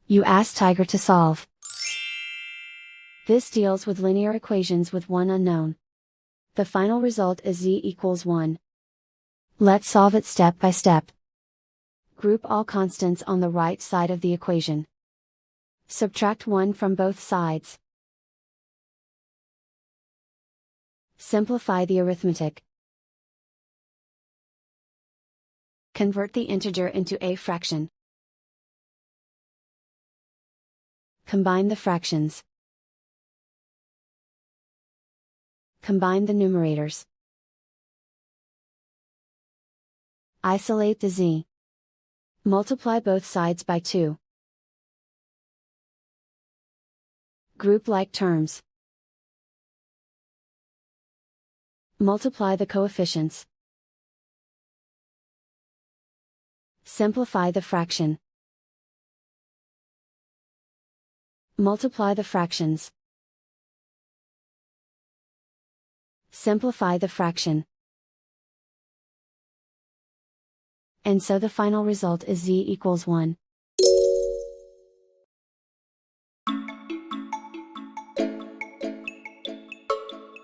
You ask Tiger to solve. This deals with linear equations with one unknown. The final result is z equals 1. Let's solve it step by step. Group all constants on the right side of the equation. Subtract 1 from both sides. Simplify the arithmetic. Convert the integer into a fraction. Combine the fractions. Combine the numerators. Isolate the z. Multiply both sides by 2. Group like terms. Multiply the coefficients. Simplify the fraction. Multiply the fractions. Simplify the fraction. And so the final result is z equals 1.